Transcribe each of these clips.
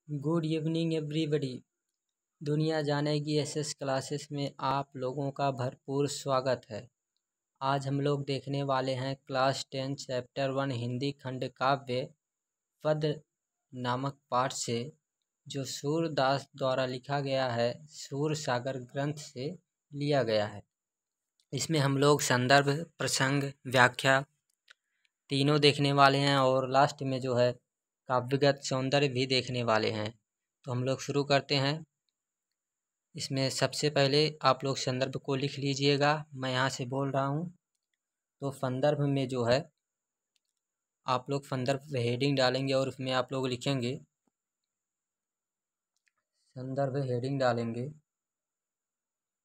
Good evening everybody. दुनिया जाने की एसएस क्लासेस में आप लोगों का भरपूर स्वागत है। आज हम लोग देखने वाले हैं क्लास 10 चैप्टर 1 हिंदी खंड काव्य पद नामक पाठ से, जो सूरदास द्वारा लिखा गया है, सूर सागर ग्रंथ से लिया गया है। इसमें हम लोग संदर्भ, प्रसंग, व्याख्या तीनों देखने वाले हैं और लास्ट में जो है काव्यगत सौंदर्य भी देखने वाले हैं। तो हम लोग शुरू करते हैं। इसमें सबसे पहले आप लोग संदर्भ को लिख लीजिएगा, मैं यहाँ से बोल रहा हूँ। तो संदर्भ में जो है आप लोग संदर्भ हेडिंग डालेंगे और उसमें आप लोग लिखेंगे, संदर्भ हेडिंग डालेंगे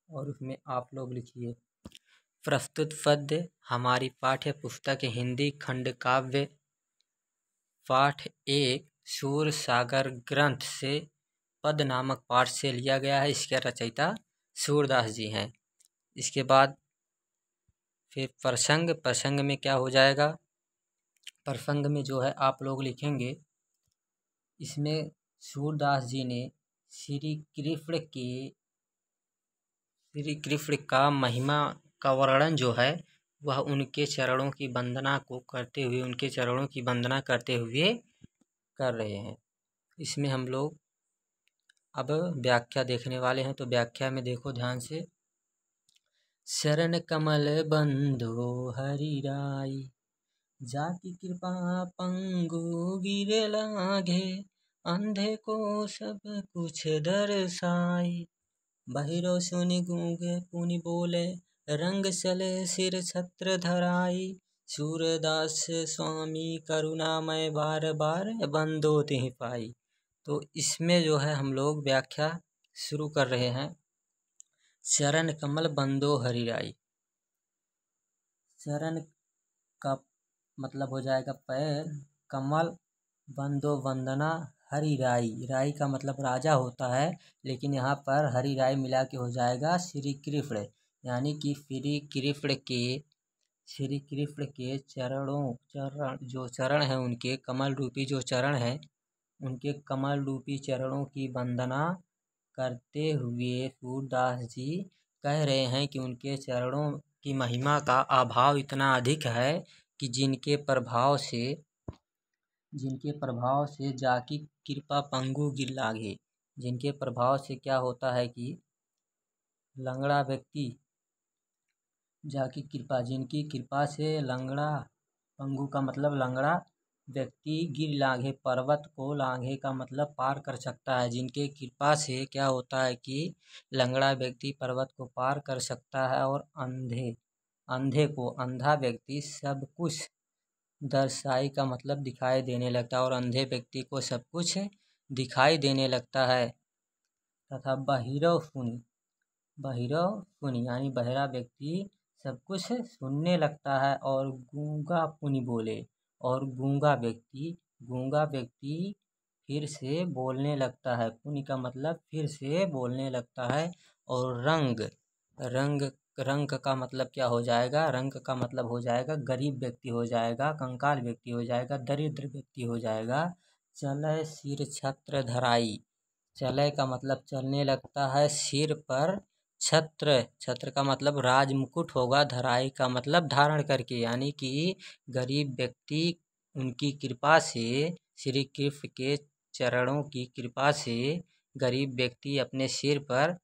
और उसमें आप लोग लिखिए, प्रस्तुत पद्य हमारी पाठ्य पुस्तक हिंदी खंड काव्य पाठ 1 सूर सागर ग्रंथ से पद नामक पाठ से लिया गया है। इसके रचयिता सूरदास जी हैं। इसके बाद फिर प्रसंग में क्या हो जाएगा, प्रसंग में जो है आप लोग लिखेंगे, इसमें सूरदास जी ने श्री कृष्ण का महिमा का वर्णन जो है वह उनके चरणों की वंदना को करते हुए, उनके चरणों की वंदना करते हुए कर रहे हैं। इसमें हम लोग अब व्याख्या देखने वाले हैं। तो व्याख्या में देखो ध्यान से, शरण कमल बंधो हरि राई, जाकी कृपा पंगु गिरे लागे, अंधे को सब कुछ दर्शाई, बहिरो सुनि गूंगे पुनि बोले, रंग चले सिर छत्र धराई, सूरदास स्वामी करुणामय बार बार बंदो तिहि पाई। तो इसमें जो है हम लोग व्याख्या शुरू कर रहे हैं। चरण कमल बंदो हरि राई, चरण का मतलब हो जाएगा पैर, कमल बंदो वंदना, हरि राई, राई का मतलब राजा होता है, लेकिन यहाँ पर हरि राई मिला के हो जाएगा श्री कृष्ण, यानी कि श्री कृष्ण के चरण जो चरण है, उनके कमल रूपी जो चरण है, उनके कमल रूपी चरणों की वंदना करते हुए सूरदास जी कह रहे हैं कि उनके चरणों की महिमा का अभाव इतना अधिक है कि जिनके प्रभाव से जाकी कृपा पंगु गिर लागे, जिनके प्रभाव से क्या होता है कि लंगड़ा व्यक्ति, जाकी कृपा, जिनकी कृपा से लंगड़ा, पंगु का मतलब लंगड़ा व्यक्ति, गिर लांघे, पर्वत को लांघे का मतलब पार कर सकता है। जिनके कृपा से क्या होता है कि लंगड़ा व्यक्ति पर्वत को पार कर सकता है, और अंधा व्यक्ति सब कुछ दर्शाई का मतलब दिखाई देने लगता है, और अंधे व्यक्ति को सब कुछ दिखाई देने लगता है। तथा बहिरो सुनी यानी बहरा व्यक्ति सब कुछ सुनने लगता है, और गूंगा पुनि बोले, और गूंगा व्यक्ति फिर से बोलने लगता है। पुनि का मतलब फिर से बोलने लगता है। और रंग का मतलब क्या हो जाएगा, रंग का मतलब हो जाएगा गरीब व्यक्ति हो जाएगा, कंकाल व्यक्ति हो जाएगा, दरिद्र व्यक्ति हो जाएगा। चले सिर छत्र धराई, चले का मतलब चलने लगता है, सिर पर छत्र का मतलब राज मुकुट होगा, धराई का मतलब धारण करके, यानी कि गरीब व्यक्ति उनकी कृपा से, श्री कृष्ण के चरणों की कृपा से गरीब व्यक्ति अपने सिर पर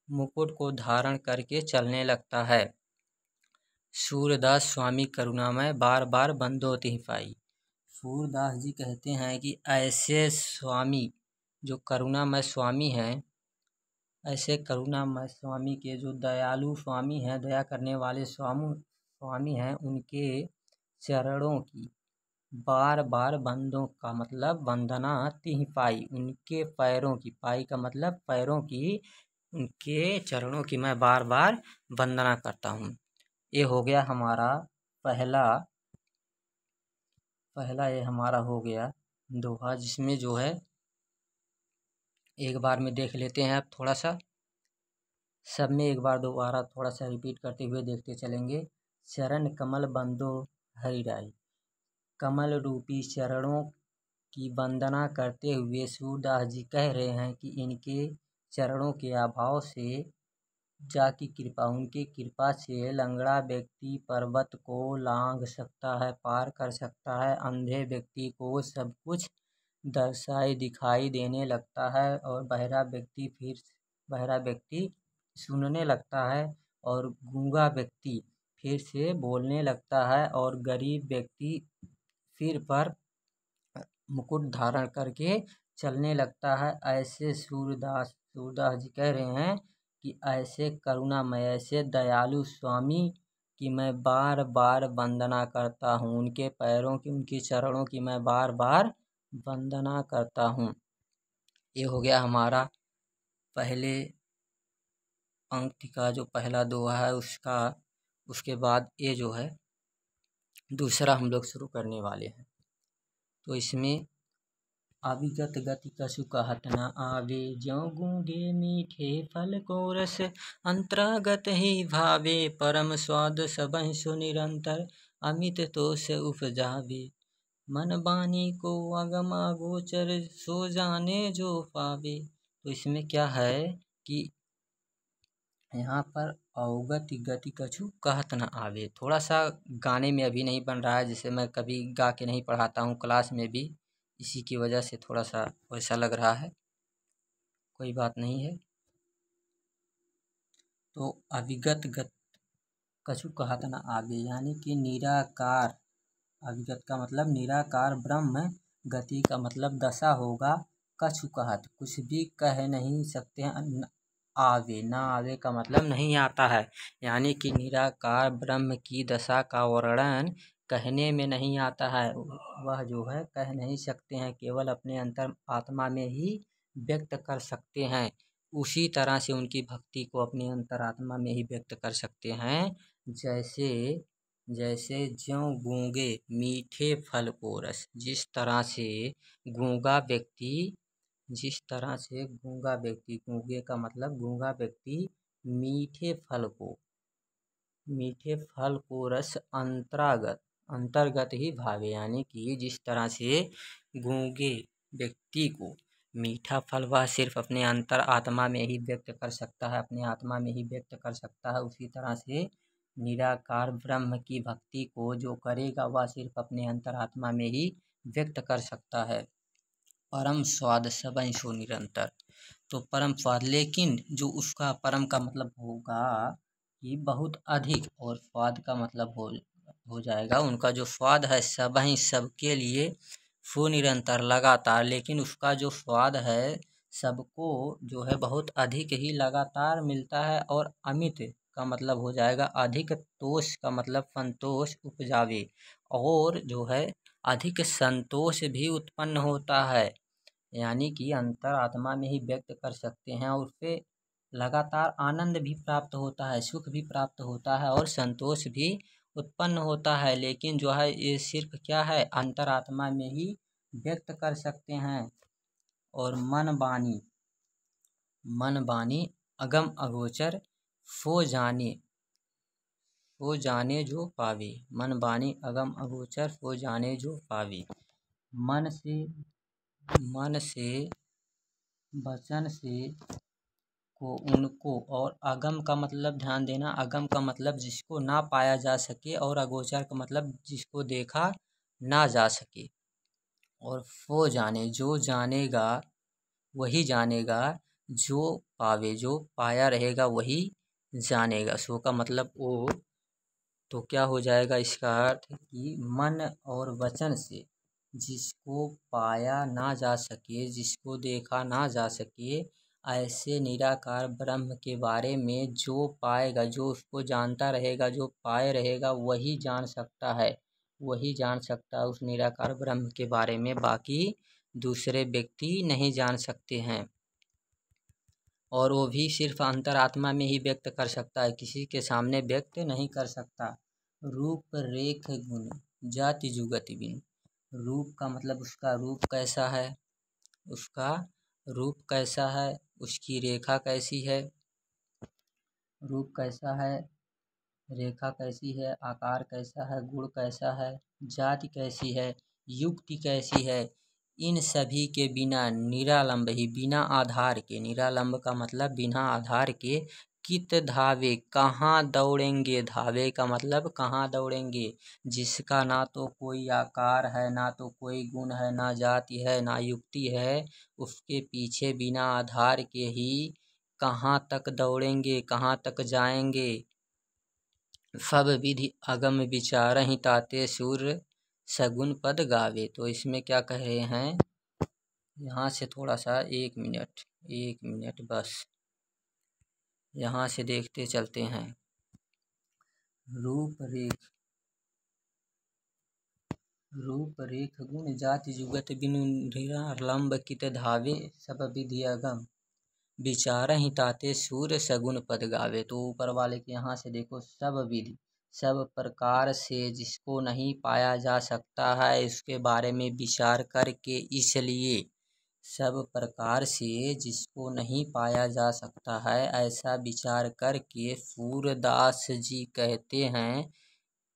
मुकुट को धारण करके चलने लगता है। सूरदास स्वामी करुणामय बार बार बंदो तिहि पाई, सूरदास जी कहते हैं कि ऐसे स्वामी जो करुणामय स्वामी हैं, ऐसे करुणामय स्वामी के जो दयालु स्वामी हैं, दया करने वाले स्वामी हैं, उनके चरणों की बार बार बंदों का मतलब वंदना तिहि पाई, उनके पैरों की, पाई का मतलब पैरों की, उनके चरणों की मैं बार बार वंदना करता हूँ। ये हो गया हमारा पहला ये हमारा हो गया दोहा, जिसमें जो है एक बार में देख लेते हैं। अब थोड़ा सा सब में एक बार दोबारा थोड़ा सा रिपीट करते हुए देखते चलेंगे। चरण कमल बंदो हरि राई, कमल रूपी चरणों की वंदना करते हुए सूरदास जी कह रहे हैं कि इनके चरणों के अभाव से जाकी कृपा, उनकी कृपा से लंगड़ा व्यक्ति पर्वत को लांघ सकता है, पार कर सकता है। अंधे व्यक्ति को सब कुछ दर्शाई दिखाई देने लगता है और बहरा व्यक्ति सुनने लगता है और गूंगा व्यक्ति फिर से बोलने लगता है और गरीब व्यक्ति सिर पर मुकुट धारण करके चलने लगता है। ऐसे सूरदास जी कह रहे हैं कि ऐसे करुणामय, ऐसे दयालु स्वामी की मैं बार बार वंदना करता हूँ, उनके पैरों की, उनके चरणों की मैं बार बार वंदना करता हूँ। ये हो गया हमारा पहले पंक्ति का जो पहला दोहा है उसका। उसके बाद ये जो है दूसरा हम लोग शुरू करने वाले हैं। तो इसमें अविगत गति कछु कहत न आवे, ज्यों गूंगे मीठे फल को रस अंतरागत ही भावे, परम स्वाद सबहि सो निरंतर अमित तोष उपजावे, मन बानी को अगम अगोचर सो जाने जो पावे। तो इसमें क्या है कि यहाँ पर अवगत गति कछु कहत न आवे, थोड़ा सा गाने में अभी नहीं बन रहा है, जिसे मैं कभी गा के नहीं पढ़ाता हूँ क्लास में भी, इसी की वजह से थोड़ा सा वैसा लग रहा है, कोई बात नहीं है। तो अविगत कछु कहत न आवे यानी कि निराकार, अविगत का मतलब निराकार ब्रह्म, गति का मतलब दशा होगा, कछु कहत कुछ भी कह नहीं सकते हैं, आवे ना आवे का मतलब नहीं आता है, यानी कि निराकार ब्रह्म की दशा का वर्णन कहने में नहीं आता है। वह जो है कह नहीं सकते हैं, केवल अपने अंतर आत्मा में ही व्यक्त कर सकते हैं। उसी तरह से उनकी भक्ति को अपनी अंतरात्मा में ही व्यक्त कर सकते हैं। जैसे ज्यों गूंगे मीठे फल को रस, जिस तरह से गूंगा व्यक्ति, गूंगे का मतलब गूंगा व्यक्ति मीठे फल को रस अंतर्गत ही भावे, यानी कि जिस तरह से गूंगे व्यक्ति को मीठा फल वह सिर्फ अपने अंतर आत्मा में ही व्यक्त कर सकता है, अपने आत्मा में ही व्यक्त कर सकता है। उसी तरह से निराकार ब्रह्म की भक्ति को जो करेगा वह सिर्फ अपने अंतरात्मा में ही व्यक्त कर सकता है। परम स्वाद सबहि सो निरंतर, तो परम स्वाद, लेकिन जो उसका परम का मतलब होगा कि बहुत अधिक, और स्वाद का मतलब हो जाएगा उनका जो स्वाद है सबहि सबके लिए, सो निरंतर लगातार, लेकिन उसका जो स्वाद है सबको जो है बहुत अधिक ही लगातार मिलता है। और अमित का मतलब हो जाएगा अधिक, तोष का मतलब संतोष उपजावे, और जो है अधिक संतोष भी उत्पन्न होता है, यानी कि अंतर आत्मा में ही व्यक्त कर सकते हैं और उससे लगातार आनंद भी प्राप्त होता है, सुख भी प्राप्त होता है और संतोष भी उत्पन्न होता है। लेकिन जो है ये सिर्फ क्या है, अंतर आत्मा में ही व्यक्त कर सकते हैं। और मन बानी अगम अगोचर सो जाने जो पावे, मन बानी अगम अगोचर सो जाने जो पावे। मन से वचन से को उनको, और अगम का मतलब ध्यान देना, अगम का मतलब जिसको ना पाया जा सके, और अगोचर का मतलब जिसको देखा ना जा सके। और वो जाने, जो जानेगा वही जानेगा, जो पावे, जो पाया रहेगा वही जानेगा। सो का मतलब वो, तो क्या हो जाएगा इसका अर्थ कि मन और वचन से जिसको पाया ना जा सके, जिसको देखा ना जा सके, ऐसे निराकार ब्रह्म के बारे में जो पाएगा, जो उसको जानता रहेगा, जो पाए रहेगा वही जान सकता है, वही जान सकता है उस निराकार ब्रह्म के बारे में, बाकी दूसरे व्यक्ति नहीं जान सकते हैं। और वो भी सिर्फ अंतरात्मा में ही व्यक्त कर सकता है, किसी के सामने व्यक्त नहीं कर सकता। रूप रेख गुण जाति जुगति बिन, रूप का मतलब उसका रूप कैसा है, उसका रूप कैसा है, उसकी रेखा कैसी है, रूप कैसा है, रेखा कैसी है, आकार कैसा है, गुण कैसा है, जाति कैसी है, युक्ति कैसी है, इन सभी के बिना निरालंब ही, बिना आधार के, निरालंब का मतलब बिना आधार के, कित धावे कहाँ दौड़ेंगे, धावे का मतलब कहाँ दौड़ेंगे, जिसका ना तो कोई आकार है, ना तो कोई गुण है, ना जाति है, ना युक्ति है, उसके पीछे बिना आधार के ही कहाँ तक दौड़ेंगे, कहाँ तक जाएंगे। सब विधि अगम विचारहि ताते सूर्य सगुन पद गावे। तो इसमें क्या कह रहे हैं, यहाँ से थोड़ा सा 1 मिनट बस, यहाँ से देखते चलते हैं। रूप रेख गुण जाति जुगत बिनु निरालंब कित धावे, सब विधि अगम विचारहि ताते सूर्य सगुन पद गावे। तो ऊपर वाले के यहाँ से देखो, सब विधि, सब प्रकार से जिसको नहीं पाया जा सकता है इसके बारे में विचार करके, इसलिए सब प्रकार से जिसको नहीं पाया जा सकता है ऐसा विचार करके सूरदास जी कहते हैं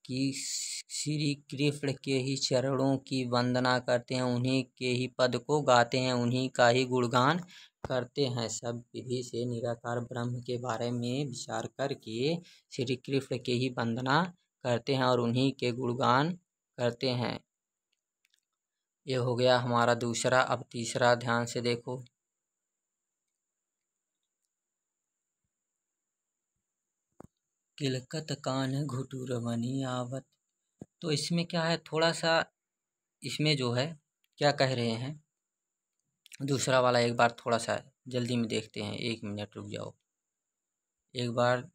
कि श्री कृष्ण के ही चरणों की वंदना करते हैं, उन्हीं के ही पद को गाते हैं, उन्हीं का ही गुणगान करते हैं। सब विधि से निराकार ब्रह्म के बारे में विचार करके श्री कृष्ण के ही वंदना करते हैं और उन्हीं के गुणगान करते हैं। ये हो गया हमारा दूसरा। अब तीसरा ध्यान से देखो, किलकत कान घुटुरवनी आवत। तो इसमें क्या है, थोड़ा सा इसमें जो है क्या कह रहे हैं, दूसरा वाला एक बार थोड़ा सा जल्दी में देखते हैं। 1 मिनट रुक जाओ। एक बार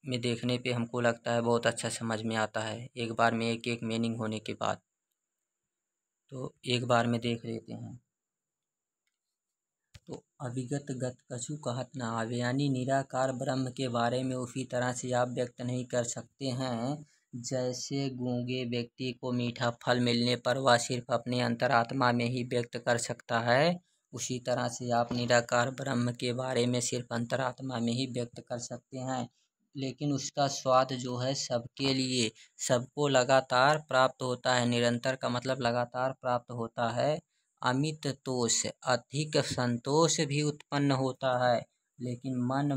में देखने पे हमको लगता है बहुत अच्छा समझ में आता है, एक बार में एक एक मीनिंग होने के बाद। तो एक बार में देख लेते हैं। तो अविगत गत कछु कहत न आवे, यानी निराकार ब्रह्म के बारे में उसी तरह से आप व्यक्त नहीं कर सकते हैं जैसे गूंगे व्यक्ति को मीठा फल मिलने पर वह सिर्फ अपने अंतरात्मा में ही व्यक्त कर सकता है, उसी तरह से आप निराकार ब्रह्म के बारे में सिर्फ अंतरात्मा में ही व्यक्त कर सकते हैं। लेकिन उसका स्वाद जो है सबके लिए, सबको लगातार प्राप्त होता है। निरंतर का मतलब लगातार प्राप्त होता है। अमित तोष, अधिक संतोष भी उत्पन्न होता है। लेकिन मन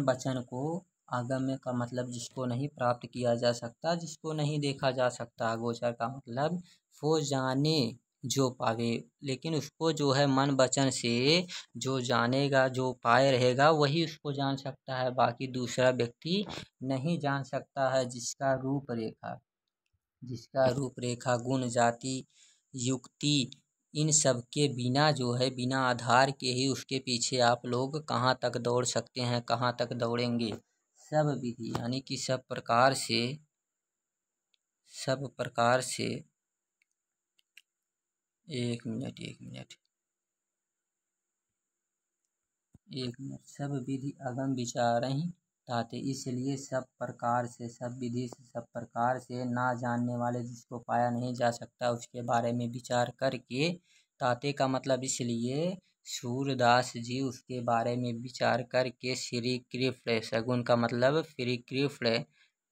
वचन को आगम्य का मतलब जिसको नहीं प्राप्त किया जा सकता, जिसको नहीं देखा जा सकता। गोचर का मतलब वो जाने जो पावे, लेकिन उसको जो है मन वचन से जो जानेगा, जो पाए रहेगा वही उसको जान सकता है, बाकी दूसरा व्यक्ति नहीं जान सकता है। जिसका रूपरेखा गुण जाति युक्ति इन सब के बिना जो है, बिना आधार के ही उसके पीछे आप लोग कहाँ तक दौड़ सकते हैं, कहाँ तक दौड़ेंगे। सब विधि यानी कि सब प्रकार से 1 मिनट सब विधि अगम विचारहि ताते, इसलिए सब प्रकार से, सब विधि से, सब प्रकार से ना जानने वाले, जिसको पाया नहीं जा सकता उसके बारे में विचार करके, ताते का मतलब इसलिए सूरदास जी उसके बारे में विचार करके श्री कृष्ण, सगुन का मतलब श्री कृष्ण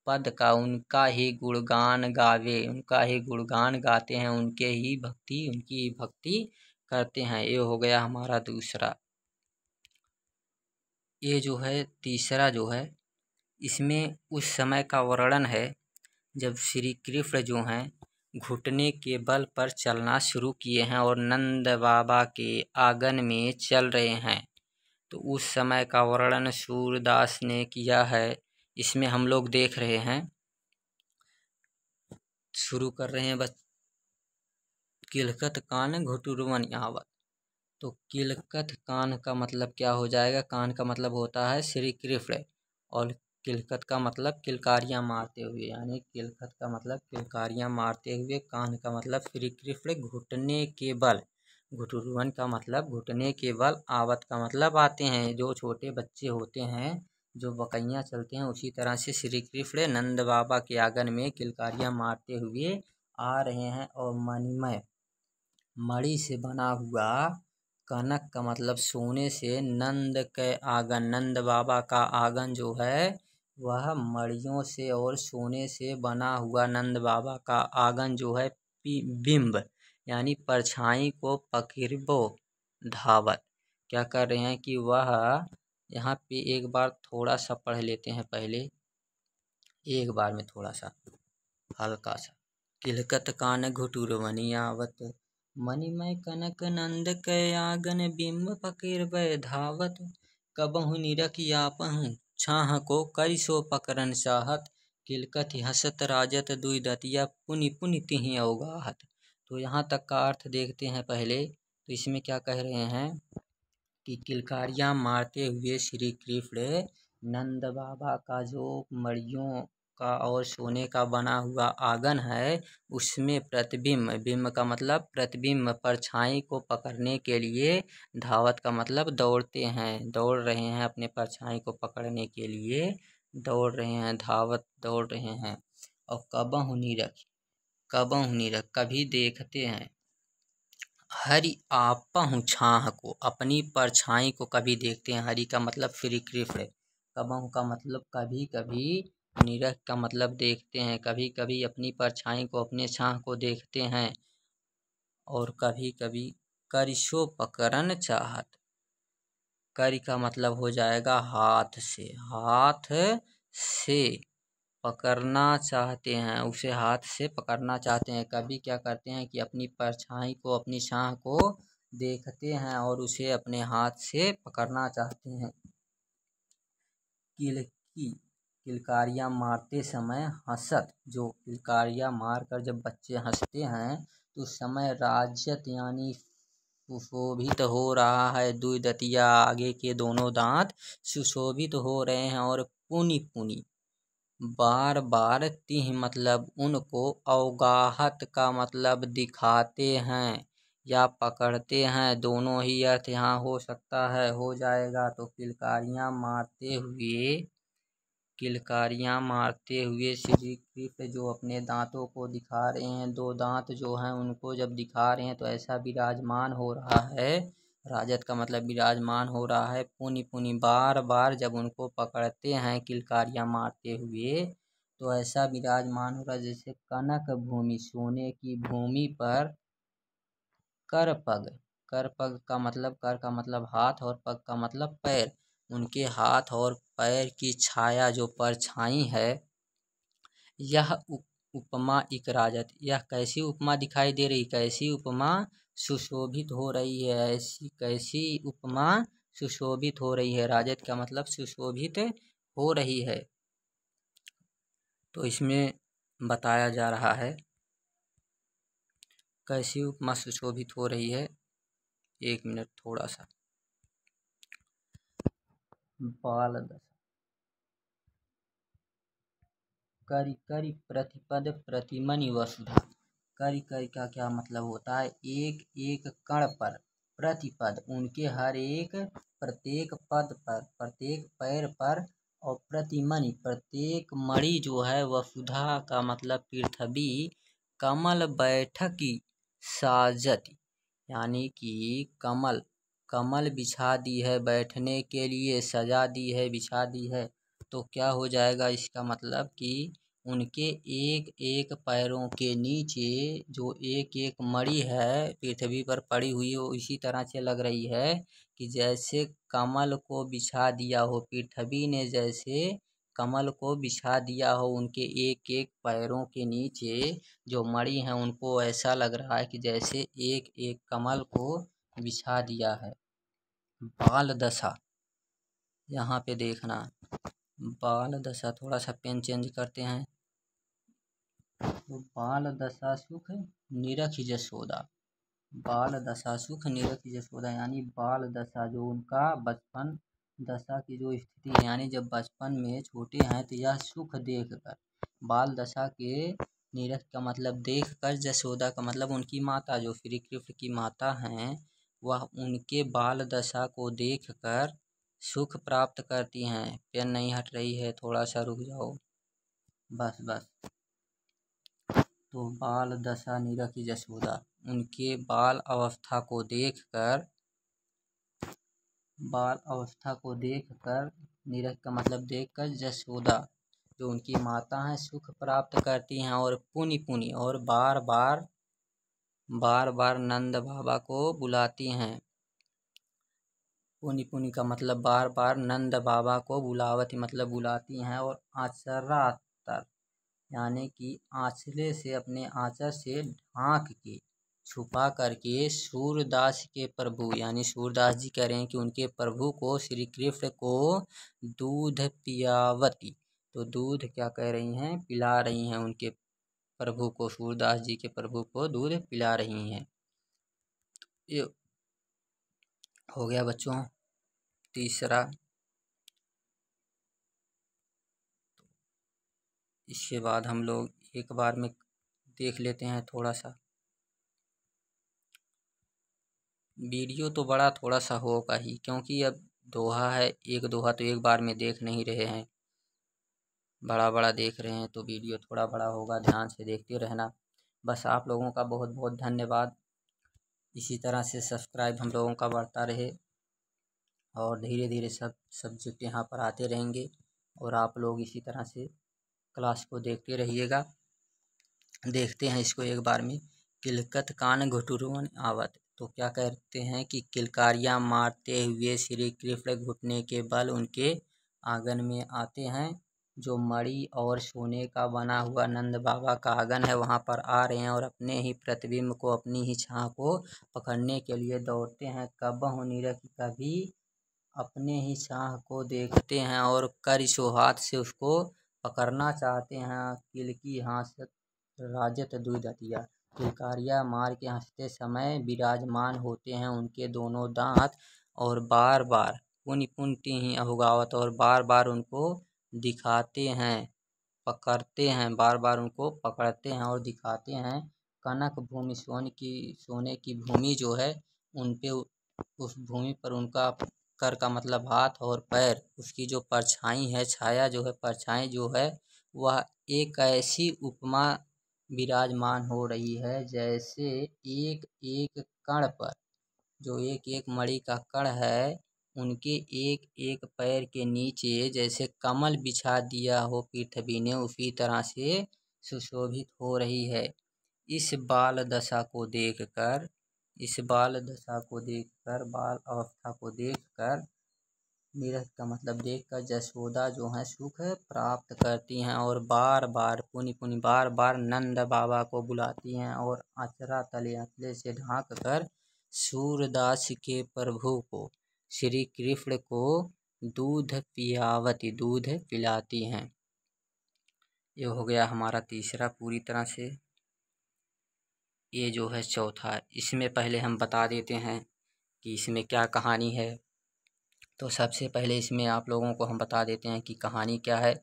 पद का, उनका ही गुणगान गावे, उनका ही गुणगान गाते हैं, उनकी ही भक्ति करते हैं। ये हो गया हमारा दूसरा। ये जो है तीसरा जो है, इसमें उस समय का वर्णन है जब श्री कृष्ण जो हैं घुटने के बल पर चलना शुरू किए हैं और नंद बाबा के आंगन में चल रहे हैं। तो उस समय का वर्णन सूरदास ने किया है। इसमें हम लोग देख रहे हैं, शुरू कर रहे हैं बस। किलकत कान घुटुरवन आवत। तो किलकत कान का मतलब क्या हो जाएगा, कान का मतलब होता है श्री कृष्ण, और किलकत का मतलब किलकारियाँ मारते हुए, यानी किलकत का मतलब किलकारियाँ मारते हुए, कान का मतलब श्री कृष्ण घुटने के बल, घुटुरवन का मतलब घुटने के बल, आवत का मतलब आते हैं। जो छोटे बच्चे होते हैं जो बकैयाँ चलते हैं, उसी तरह से श्री कृष्ण नंद बाबा के आंगन में किलकारियाँ मारते हुए आ रहे हैं। और मणिमय, मणि से बना हुआ, कनक का मतलब सोने से, नंद के आंगन, नंद बाबा का आंगन जो है वह मणियों से और सोने से बना हुआ, नंद बाबा का आंगन जो है बिंब यानी परछाई को पकड़बो धावत। क्या कर रहे हैं कि वह, यहाँ पे एक बार थोड़ा सा पढ़ लेते हैं पहले, एक बार में थोड़ा सा हल्का सा। किलकत कान घुटुर मनियावत, मणिमय कनक नंद के आंगन बिंब पकड़बै धावत। कबहु निरख यापहु छाह को करिसो पकड़न चाहत, किलकत हसत राजत दुई दतिया पुनि पुनि तिहि अवगाहत। तो यहाँ तक का अर्थ देखते हैं पहले। तो इसमें क्या कह रहे हैं कि किलकारियाँ मारते हुए श्री कृष्ण नंद बाबा का जो मड़ियों का और सोने का बना हुआ आंगन है उसमें प्रतिबिंब, बिंब का मतलब प्रतिबिंब, परछाई को पकड़ने के लिए, धावत का मतलब दौड़ते हैं, दौड़ रहे हैं अपने परछाई को पकड़ने के लिए, दौड़ रहे हैं, धावत दौड़ रहे हैं। और कबहु निरख, कबहु निरख कभी देखते हैं, हरि आपहु छाह को अपनी परछाई को कभी देखते हैं। हरि का मतलब श्री कृष्ण, कबहु का मतलब कभी कभी, निरख का मतलब देखते हैं, कभी कभी अपनी परछाई को, अपने छाह को देखते हैं। और कभी कभी करिशो पकड़न चाहत, करि का मतलब हो जाएगा हाथ से, हाथ से पकड़ना चाहते हैं, उसे हाथ से पकड़ना चाहते हैं। कभी क्या करते हैं कि अपनी परछाई को, अपनी छाह को देखते हैं और उसे अपने हाथ से पकड़ना चाहते हैं। किलकारियाँ मारते समय हंसत, जो किलकारियाँ मारकर जब बच्चे हंसते हैं तो उस समय राजत यानी सुशोभित हो रहा है, दुई दतिया आगे के दोनों दांत सुशोभित हो रहे हैं। और पुनि पुनि, बार बार, तिह मतलब उनको, अवगाहत का मतलब दिखाते हैं या पकड़ते हैं, दोनों ही अर्थ यहाँ हो सकता है, हो जाएगा। तो किलकारियाँ मारते हुए, किलकारियाँ मारते हुए श्री कृष्ण जो अपने दांतों को दिखा रहे हैं, दो दांत जो हैं उनको जब दिखा रहे हैं तो ऐसा विराजमान हो रहा है, राजत का मतलब विराजमान हो रहा है। पुनि पुनि बार बार जब उनको पकड़ते हैं किलकारियाँ मारते हुए तो ऐसा विराजमान हो रहा है जैसे कनक भूमि, सोने की भूमि पर, कर पग, कर पग का मतलब, कर का मतलब हाथ और पग का मतलब पैर, उनके हाथ और पैर की छाया जो परछाई है, यह उपमा इक राजत, यह कैसी उपमा दिखाई दे रही, कैसी उपमा सुशोभित हो रही है, ऐसी कैसी उपमा सुशोभित हो रही है, राजत का मतलब सुशोभित हो रही है। तो इसमें बताया जा रहा है कैसी उपमा सुशोभित हो रही है। एक मिनट थोड़ा सा, बाल दशा, करि करि प्रतिपद प्रतिमनि वसुधा, करि करि का क्या मतलब होता है, एक एक कण पर, प्रतिपद उनके हर एक प्रत्येक पद पर, प्रत्येक पैर पर, और प्रतिमणि प्रत्येक मणि जो है, वसुधा का मतलब पृथ्वी, कमल बैठकी साजति यानी कि कमल, कमल बिछा दी है बैठने के लिए, सजा दी है, बिछा दी है। तो क्या हो जाएगा इसका मतलब कि उनके एक एक पैरों के नीचे जो एक एक मणि है पृथ्वी पर पड़ी हुई, वो इसी तरह से लग रही है कि जैसे कमल को बिछा दिया हो, पृथ्वी ने जैसे कमल को बिछा दिया हो उनके एक एक पैरों के नीचे जो मणि हैं, उनको ऐसा लग रहा है कि जैसे एक एक कमल को बिछा दिया है। बाल दशा, यहाँ पे देखना, बाल दशा, थोड़ा सा पेन चेंज करते हैं। तो बाल दशा सुख निरख जसोदा, बाल दशा सुख निरख जसोदा यानी बाल दशा जो उनका बचपन दशा की जो स्थिति है, यानी जब बचपन में छोटे हैं तो यह सुख देखकर, बाल दशा के, निरख का मतलब देखकर, जसोदा का मतलब उनकी माता, जो श्री कृष्ण की माता हैं, वह उनके बाल दशा को देखकर सुख प्राप्त करती हैं। पेन नहीं हट रही है, थोड़ा सा रुक जाओ, बस बस। तो बाल दशा निरख जसोदा, उनके बाल अवस्था को देखकर, बाल अवस्था को देखकर, निरख का मतलब देखकर, जसोदा जो उनकी माता हैं सुख प्राप्त करती हैं। और पुनि पुनि और बार बार, बार बार नंद बाबा को बुलाती हैं। पुनि पुनि का मतलब बार बार नंद बाबा को बुलावती मतलब बुलाती हैं। और आचरातर यानी कि आंचले से अपने आंचल से ढांक के छुपा करके सूरदास के प्रभु यानी सूरदास जी कह रहे हैं कि उनके प्रभु को श्री कृष्ण को दूध पियावती। तो दूध क्या कह रही हैं, पिला रही हैं उनके प्रभु को, सूरदास जी के प्रभु को दूध पिला रही हैं। ये हो गया बच्चों तीसरा। इसके बाद हम लोग एक बार में देख लेते हैं थोड़ा सा। वीडियो तो बड़ा थोड़ा सा होगा ही, क्योंकि अब दोहा है, एक दोहा तो एक बार में देख नहीं रहे हैं, बड़ा बड़ा देख रहे हैं, तो वीडियो थोड़ा बड़ा होगा, ध्यान से देखते रहना। बस आप लोगों का बहुत बहुत धन्यवाद। इसी तरह से सब्सक्राइब हम लोगों का बढ़ता रहे और धीरे धीरे सब सब्जेक्ट यहाँ पर आते रहेंगे और आप लोग इसी तरह से क्लास को देखते रहिएगा। देखते हैं इसको एक बार में। किलकत कान घुटुरवन आवत, तो क्या कहते हैं कि किलकारियाँ मारते हुए श्री कृष्ण घुटने के बल उनके आंगन में आते हैं। जो मणि और सोने का बना हुआ नंद बाबा का आंगन है वहाँ पर आ रहे हैं और अपने ही प्रतिबिंब को, अपनी ही छाँ को पकड़ने के लिए दौड़ते हैं। कबहु निरख कभी अपने ही छाँ को देखते हैं और करिशो हाथ से उसको पकड़ना चाहते हैं। किलकी हाथ राजत दुदतिया, किलकारियाँ मार के हंसते समय विराजमान होते हैं उनके दोनों दांत, और बार बार पुनि पुनति ही अहुगावत, और बार बार उनको दिखाते हैं, पकड़ते हैं, बार बार उनको पकड़ते हैं और दिखाते हैं। कनक भूमि सोने की भूमि जो है उन पे, उस भूमि पर उनका कर का मतलब हाथ और पैर, उसकी जो परछाई है, छाया जो है, परछाई जो है, वह एक ऐसी उपमा विराजमान हो रही है जैसे एक एक कण पर, जो एक एक मणि का कण है, उनके एक एक पैर के नीचे जैसे कमल बिछा दिया हो पृथ्वी ने, उसी तरह से सुशोभित हो रही है। इस बाल दशा को देखकर, इस बाल दशा को देखकर, बाल अवस्था को देखकर, निरख का मतलब देखकर जशोदा जो है सुख प्राप्त करती हैं और बार बार पुनि पुनि बार बार नंद बाबा को बुलाती हैं और अचरा तले अचले से ढांक कर सूरदास के प्रभु को, श्री कृष्ण को दूध पियावती, दूध पिलाती हैं। ये हो गया हमारा तीसरा पूरी तरह से। ये जो है चौथा, इसमें पहले हम बता देते हैं कि इसमें क्या कहानी है। तो सबसे पहले इसमें आप लोगों को हम बता देते हैं कि कहानी क्या है।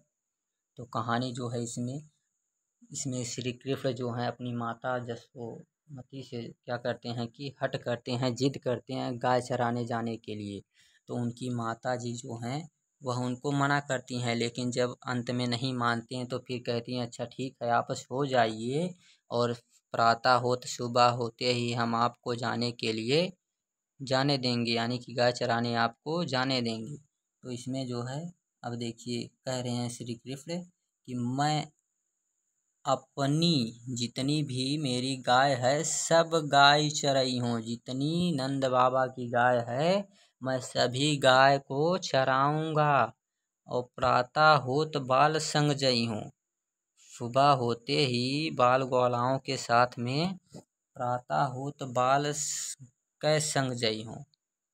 तो कहानी जो है इसमें श्री कृष्ण जो हैं अपनी माता जसोमती से क्या करते हैं कि हट करते हैं, जिद करते हैं गाय चराने जाने के लिए। तो उनकी माता जी जो हैं वह उनको मना करती हैं, लेकिन जब अंत में नहीं मानते हैं तो फिर कहती हैं अच्छा ठीक है आप सो जाइए और प्रातः होत सुबह होते ही हम आपको जाने के लिए जाने देंगे, यानी कि गाय चराने आपको जाने देंगे। तो इसमें जो है अब देखिए कह रहे हैं श्री कृष्ण कि मैं अपनी जितनी भी मेरी गाय है सब गाय चराई हूँ, जितनी नंद बाबा की गाय है मैं सभी गाय को चराऊंगा। और प्रातः होत बाल संग जई हूँ, सुबह होते ही बाल ग्वालाओं के साथ में प्रातः होत बाल कै संग जई हूँ।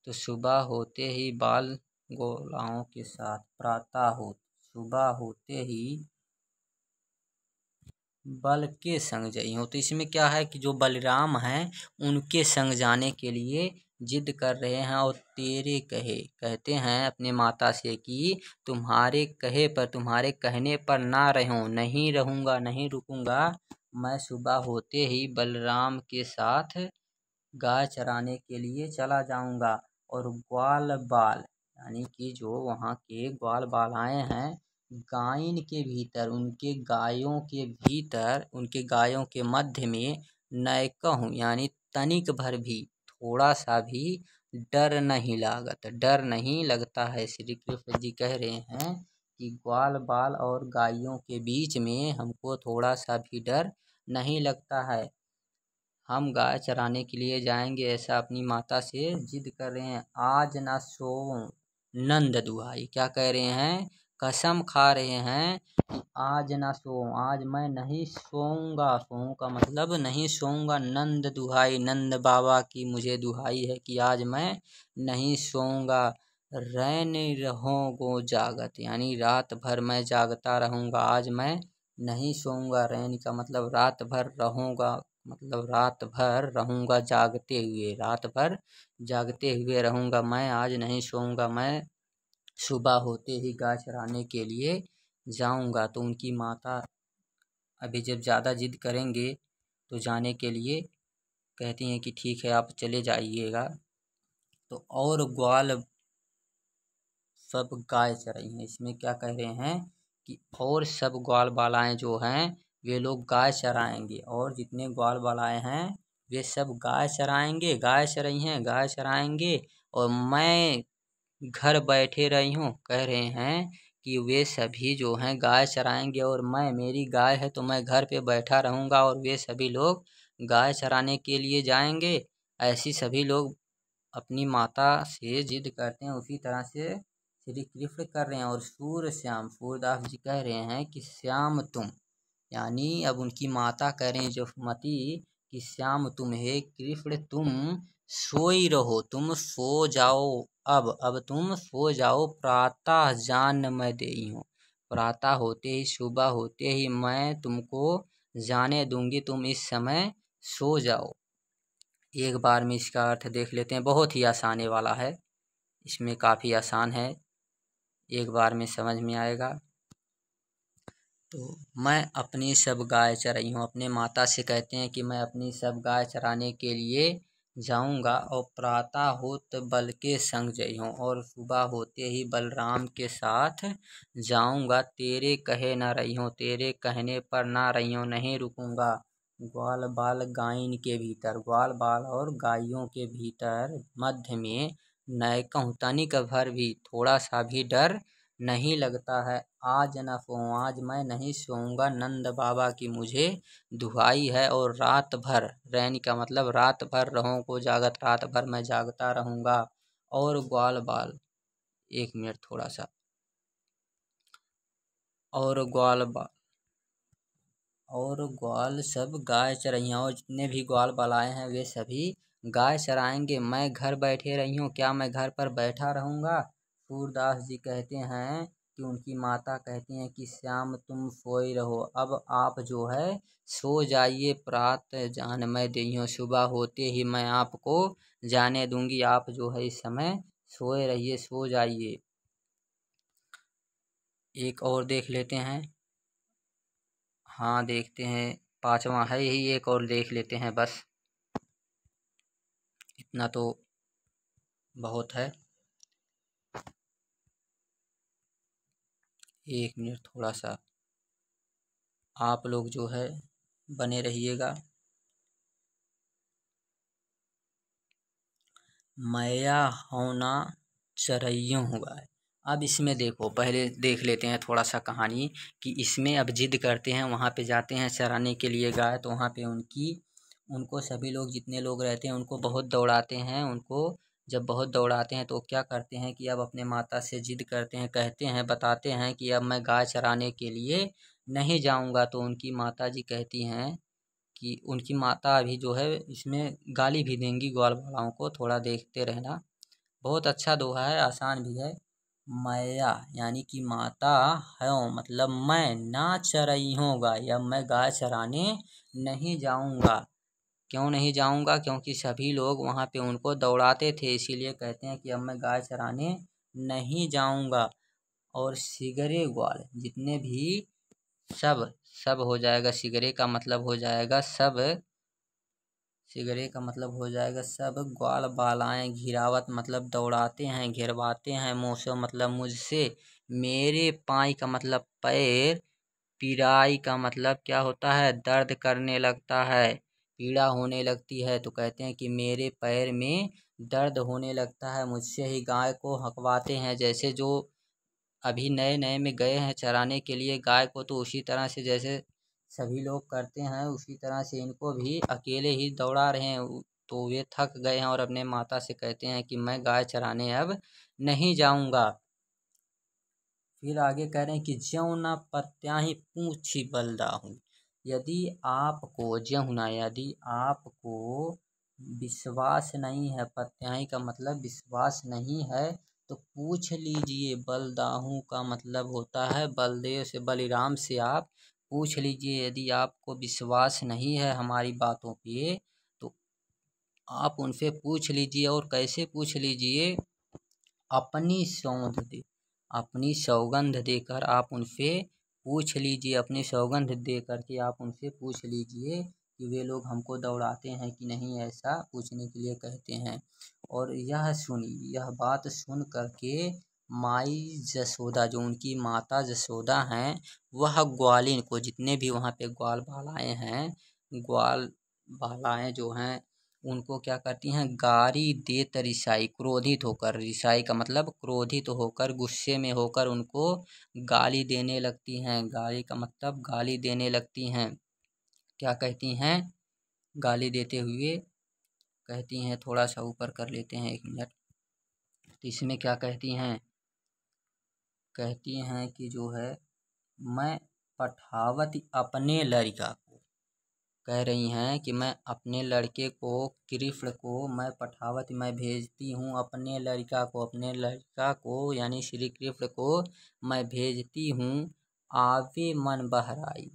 तो सुबह होते ही बाल ग्वालाओं के साथ, प्रातः होत सुबह होते ही बल के संग जई हूँ। तो इसमें क्या है कि जो बलराम हैं उनके संग जाने के लिए जिद कर रहे हैं और तेरे कहते हैं अपने माता से कि तुम्हारे कहे पर, तुम्हारे कहने पर ना रहूं, नहीं रहूंगा, नहीं रुकूंगा, मैं सुबह होते ही बलराम के साथ गाय चराने के लिए चला जाऊंगा। और ग्वाल बाल यानी कि जो वहाँ के ग्वाल बालाएँ हैं, गायन के भीतर, उनके गायों के भीतर, उनके गायों के मध्य में नैकहूँ यानी तनिक भर भी, थोड़ा सा भी डर नहीं लागत, डर नहीं लगता है। श्री कृष्ण जी कह रहे हैं कि ग्वाल बाल और गायों के बीच में हमको थोड़ा सा भी डर नहीं लगता है। हम गाय चराने के लिए जाएंगे, ऐसा अपनी माता से जिद कर रहे हैं। आज ना सो नंद दुहाई, क्या कह रहे हैं, कसम खा रहे हैं कि आज ना सो, आज मैं नहीं सोऊंगा, सोऊं का मतलब नहीं सोऊंगा, नंद दुहाई, नंद बाबा की मुझे दुहाई है कि आज मैं नहीं सोऊंगा। रैन रहोगो जागत, यानी रात भर मैं जागता रहूंगा, आज मैं नहीं सोऊंगा। रैन का मतलब रात भर रहूंगा, मतलब रात भर रहूंगा जागते हुए, रात भर जागते हुए रहूंगा, मैं आज नहीं सोऊंगा, मैं सुबह होते ही गाय चराने के लिए जाऊंगा। तो उनकी माता अभी जब ज़्यादा जिद करेंगे तो जाने के लिए कहती हैं कि ठीक है आप चले जाइएगा। तो और ग्वाल सब गाय चराई हैं, इसमें क्या कह रहे हैं कि और सब ग्वाल बालाएं जो हैं वे लोग गाय चराएंगे, और जितने ग्वाल बालाएं हैं वे सब गाय चराएंगे, गाय चराई हैं गाय चराएंगे, और मैं घर बैठे रही हूँ, कह रहे हैं कि वे सभी जो हैं गाय चराएंगे, और मैं, मेरी गाय है तो मैं घर पे बैठा रहूँगा, और वे सभी लोग गाय चराने के लिए जाएंगे। ऐसी सभी लोग अपनी माता से जिद करते हैं, उसी तरह से श्री कृष्ण कर रहे हैं। और सूर्य श्याम, सूरदास जी कह रहे हैं कि श्याम तुम, यानी अब उनकी माता कह रही हैं जसुमती कि श्याम तुम, हे कृष्ण तुम सोई रहो, तुम सो जाओ, अब तुम सो जाओ, प्रातः जान मैं देई हूँ, प्रातः होते ही, सुबह होते ही मैं तुमको जाने दूंगी, तुम इस समय सो जाओ। एक बार में इसका अर्थ देख लेते हैं, बहुत ही आसाने वाला है, इसमें काफ़ी आसान है, एक बार में समझ में आएगा। तो मैं अपनी सब गाय चराई हूँ, अपने माता से कहते हैं कि मैं अपनी सब गाय चराने के लिए जाऊंगा, और प्रातः होत बल के संग जई हूँ, और सुबह होते ही बलराम के साथ जाऊंगा, तेरे कहे ना रही हूँ, तेरे कहने पर ना रही हूँ, नहीं रुकूंगा। ग्वाल बाल गायन के भीतर, ग्वाल बाल और गायों के भीतर मध्य में नैकहूँ, तनिक भर भी, थोड़ा सा भी डर नहीं लगता है। आज न सोऊं, आज मैं नहीं सोऊंगा, नंद बाबा की मुझे दुहाई है, और रात भर, रैन का मतलब रात भर रहूं को जागत, रात भर मैं जागता रहूंगा। और ग्वाल बाल, एक मिनट थोड़ा सा, और ग्वाल बाल, और ग्वाल सब गाय चरैया, और जितने भी ग्वाल बालाए हैं वे सभी गाय चराएंगे, मैं घर बैठे रही हूँ, क्या मैं घर पर बैठा रहूँगा। सूरदास जी कहते हैं कि उनकी माता कहती हैं कि श्याम तुम सोए रहो, अब आप जो है सो जाइए, प्रात जान मैं देई हूँ, सुबह होते ही मैं आपको जाने दूंगी, आप जो है इस समय सोए रहिए, सो जाइए। एक और देख लेते हैं, हाँ देखते हैं, पांचवा है यही, एक और देख लेते हैं बस, इतना तो बहुत है। एक मिनट थोड़ा सा आप लोग जो है बने रहिएगा। मैया होना चरइयों हुआ है। अब इसमें देखो, पहले देख लेते हैं थोड़ा सा कहानी कि इसमें अब जिद करते हैं, वहाँ पे जाते हैं चराने के लिए गाय, तो वहाँ पे उनको सभी लोग, जितने लोग रहते हैं उनको बहुत दौड़ाते हैं, उनको जब बहुत दौड़ाते हैं तो क्या करते हैं कि अब अपने माता से जिद करते हैं, कहते हैं, बताते हैं कि अब मैं गाय चराने के लिए नहीं जाऊंगा। तो उनकी माता जी कहती हैं कि उनकी माता अभी जो है इसमें गाली भी देंगी ग्वाल वालाओं को, थोड़ा देखते रहना। बहुत अच्छा दोहा है, आसान भी है। मैया यानी कि माता है, मतलब मैं ना चरई हूँ गाय, अब मैं गाय चराने नहीं जाऊंगा। क्यों नहीं जाऊंगा, क्योंकि सभी लोग वहाँ पे उनको दौड़ाते थे, इसीलिए कहते हैं कि अब मैं गाय चराने नहीं जाऊंगा। और सिगरे ग्वाल, जितने भी, सब, सब हो जाएगा, सिगरे का मतलब हो जाएगा सब, सिगरे का मतलब हो जाएगा सब, ग्वाल बालाएं घिरावत मतलब दौड़ाते हैं, घेरवाते हैं, मोसो मतलब मुझसे, मेरे पाई का मतलब पैर, पीड़ाई का मतलब क्या होता है, दर्द करने लगता है, पीड़ा होने लगती है, तो कहते हैं कि मेरे पैर में दर्द होने लगता है, मुझसे ही गाय को हकवाते हैं, जैसे जो अभी नए नए में गए हैं चराने के लिए गाय को, तो उसी तरह से जैसे सभी लोग करते हैं, उसी तरह से इनको भी अकेले ही दौड़ा रहे हैं। तो वे थक गए हैं और अपने माता से कहते हैं कि मैं गाय चराने अब नहीं जाऊंगा। फिर आगे कह रहे हैं कि ज्यों न प्रत्याहि पूछी बलदाहू। यदि आपको विश्वास नहीं है, प्रत्याहि का मतलब विश्वास नहीं है, तो पूछ लीजिए। बलदाहू का मतलब होता है बलदेव से, बलिराम से आप पूछ लीजिए। यदि आपको विश्वास नहीं है हमारी बातों पे, तो आप उनसे पूछ लीजिए। और कैसे पूछ लीजिए? अपनी सौगंध देकर आप उनसे पूछ लीजिए। अपनी सौगंध दे करके आप उनसे पूछ लीजिए कि वे लोग हमको दौड़ाते हैं कि नहीं, ऐसा पूछने के लिए कहते हैं। और यह बात सुन करके माई जसोदा, जो उनकी माता जसोदा हैं, वह ग्वालिन को, जितने भी वहाँ पे ग्वाल बालाएँ हैं, ग्वाल बालाएँ जो हैं, उनको क्या करती हैं? गारी देत रिसाई, क्रोधित होकर। रिसाई का मतलब क्रोधित होकर, गुस्से में होकर उनको गाली देने लगती हैं। गाली का मतलब गाली देने लगती हैं। क्या कहती हैं? गाली देते हुए कहती हैं, थोड़ा सा ऊपर कर लेते हैं 1 मिनट। तो इसमें क्या कहती हैं? कहती हैं कि जो है, मैं पठावती अपने लड़का को, कह रही हैं कि मैं अपने लड़के को, कृष्ण को, मैं पठावत, मैं भेजती हूँ अपने लड़का को, यानी श्री कृष्ण को मैं भेजती हूँ। आवे मन बहराई,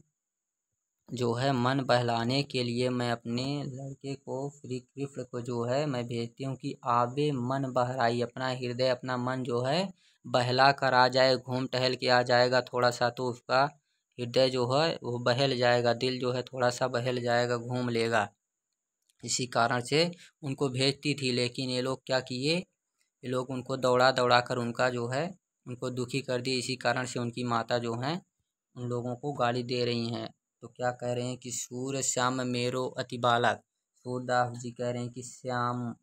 जो है मन बहलाने के लिए मैं अपने लड़के को, श्री कृष्ण को जो है मैं भेजती हूँ कि आवे मन बहराई, अपना हृदय, अपना मन जो है बहला कर आ जाए, घूम टहल के आ जाएगा थोड़ा सा, तो उसका हृदय जो है वो बहल जाएगा, दिल जो है थोड़ा सा बहल जाएगा, घूम लेगा। इसी कारण से उनको भेजती थी। लेकिन ये लोग क्या किए? ये लोग उनको दौड़ा दौड़ा कर उनका जो है, उनको दुखी कर दिए। इसी कारण से उनकी माता जो हैं उन लोगों को गाली दे रही हैं। तो क्या कह रहे हैं कि सूर श्याम मेरो अति बालक, सूरदास जी कह रहे हैं कि श्याम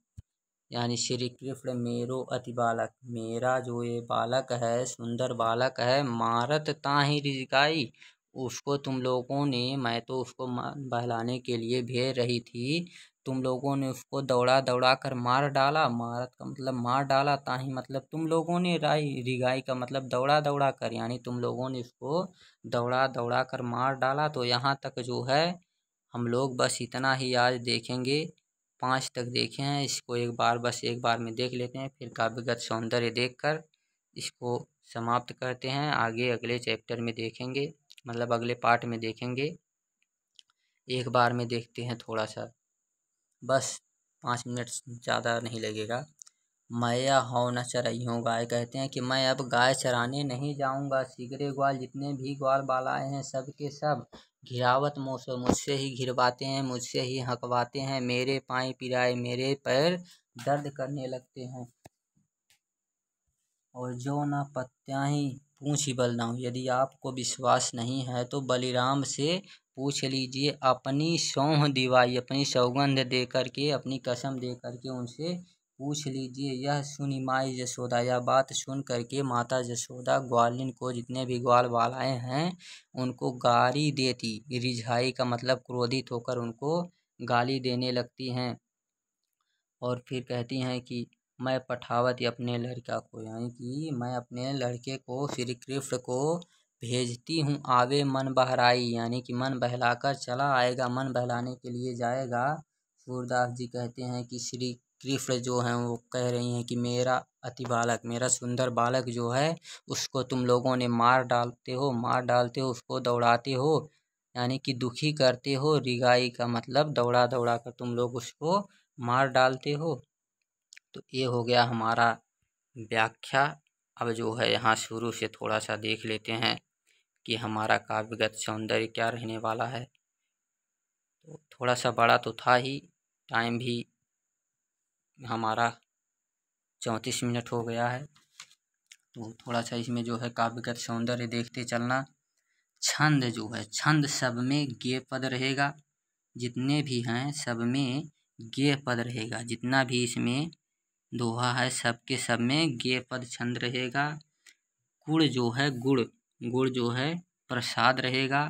यानी श्री कृष्ण मेरो अति बालक, मेरा जो ये बालक है, सुंदर बालक है, मारत ताहि रिजगाई, उसको तुम लोगों ने, मैं तो उसको बहलाने के लिए भेज रही थी, तुम लोगों ने उसको दौड़ा दौड़ा कर मार डाला। मारत का मतलब मार डाला, ताहि मतलब तुम लोगों ने, राई रिगाई का मतलब दौड़ा दौड़ा कर, यानी तुम लोगों ने उसको दौड़ा दौड़ा कर मार डाला। तो यहाँ तक जो है हम लोग बस इतना ही आज देखेंगे। 5 तक देखे हैं, इसको एक बार में देख लेते हैं, फिर काव्यगत सौंदर्य देखकर इसको समाप्त करते हैं। आगे अगले चैप्टर में देखेंगे, मतलब अगले पार्ट में देखेंगे। एक बार में देखते हैं थोड़ा सा, बस 5 मिनट ज़्यादा नहीं लगेगा। मैं हौ न चरइयों गाय, कहते हैं कि मैं अब गाय चराने नहीं जाऊंगा। सीगरे ग्वाल, जितने भी ग्वाल बालाए हैं, सब के सब घिरावत मोसो, मुझसे ही घिरवाते हैं, मुझसे ही हकवाते हैं। मेरे पाँव पिराए, मेरे पैर दर्द करने लगते हैं। और जो न प्रत्याहि पूछी बलदाऊँ, यदि आपको विश्वास नहीं है तो बलिराम से पूछ लीजिए। अपनी सौंह दिवाई, अपनी सौगंध दे करके, अपनी कसम दे करके उनसे पूछ लीजिए। यह सुनी माई जसोदा, यह बात सुन करके माता जसोदा ग्वालिन को, जितने भी ग्वाल बालाएँ हैं, उनको गाली देती। रिझाई का मतलब क्रोधित होकर उनको गाली देने लगती हैं। और फिर कहती हैं कि मैं पठावती अपने लड़का को, यानी कि मैं अपने लड़के को, श्री कृष्ण को भेजती हूँ। आवे मन बहराई, यानी कि मन बहलाकर चला आएगा, मन बहलाने के लिए जाएगा। सूरदास जी कहते हैं कि श्री कृष्ण जो हैं वो कह रही हैं कि मेरा अति बालक, मेरा सुंदर बालक जो है, उसको तुम लोगों ने मार डालते हो, उसको दौड़ाते हो, यानी कि दुखी करते हो। रिगाई का मतलब दौड़ा दौड़ा कर तुम लोग उसको मार डालते हो। तो ये हो गया हमारा व्याख्या। अब जो है यहाँ शुरू से थोड़ा सा देख लेते हैं कि हमारा काव्यगत सौंदर्य क्या रहने वाला है। तो थोड़ा सा बड़ा तो था ही, टाइम भी हमारा 34 मिनट हो गया है। तो थोड़ा सा इसमें जो है काव्यगत सौंदर्य देखते चलना। छंद जो है, छंद सब में गे पद रहेगा, जितने भी हैं सब में गे पद रहेगा। जितना भी इसमें दोहा है, सबके सब में गे पद छंद रहेगा। गुड़ जो है, गुड़ जो है प्रसाद रहेगा।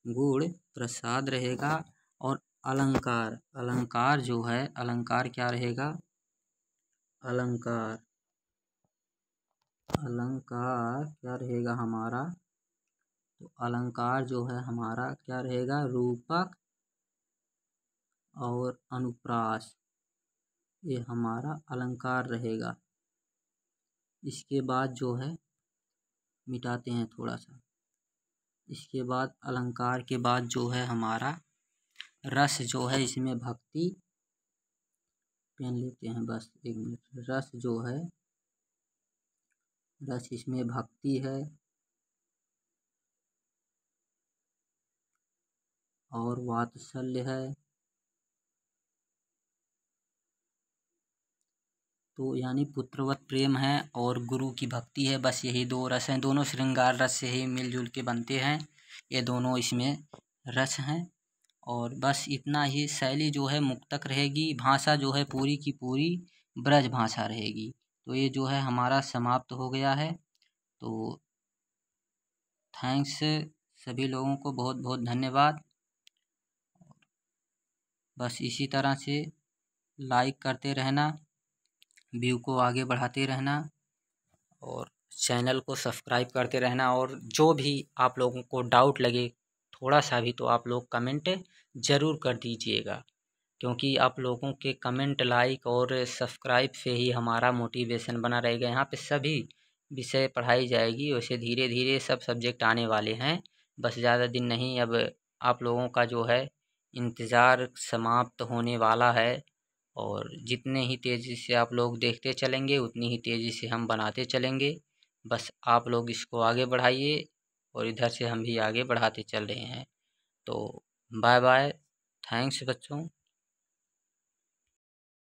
गुड़ प्रसाद रहेगा। और अलंकार, अलंकार जो है, अलंकार क्या रहेगा? अलंकार, अलंकार क्या रहेगा हमारा? तो अलंकार जो है हमारा क्या रहेगा? रूपक और अनुप्रास, ये हमारा अलंकार रहेगा। इसके बाद जो है मिटाते हैं थोड़ा सा। इसके बाद अलंकार के बाद जो है हमारा रस जो है, इसमें भक्ति, पेन लेते हैं बस 1 मिनट। रस जो है, रस इसमें भक्ति है और वात्सल्य है। तो यानी पुत्रवत प्रेम है और गुरु की भक्ति है। बस यही 2 रस हैं, दोनों श्रृंगार रस से ही मिलजुल के बनते हैं। ये दोनों इसमें रस हैं। और बस इतना ही। शैली जो है मुक्तक रहेगी। भाषा जो है पूरी की पूरी ब्रज भाषा रहेगी। तो ये जो है हमारा समाप्त हो गया है। तो थैंक्स, सभी लोगों को बहुत बहुत धन्यवाद। बस इसी तरह से लाइक करते रहना, व्यू को आगे बढ़ाते रहना और चैनल को सब्सक्राइब करते रहना। और जो भी आप लोगों को डाउट लगे थोड़ा सा भी, तो आप लोग कमेंट ज़रूर कर दीजिएगा, क्योंकि आप लोगों के कमेंट, लाइक और सब्सक्राइब से ही हमारा मोटिवेशन बना रहेगा। यहाँ पे सभी विषय पढ़ाई जाएगी। वैसे धीरे धीरे सब सब्जेक्ट आने वाले हैं, बस ज़्यादा दिन नहीं। अब आप लोगों का जो है इंतज़ार समाप्त होने वाला है। और जितने ही तेज़ी से आप लोग देखते चलेंगे, उतनी ही तेज़ी से हम बनाते चलेंगे। बस आप लोग इसको आगे बढ़ाइए और इधर से हम भी आगे बढ़ाते चल रहे हैं। तो बाय बाय, थैंक्स बच्चों।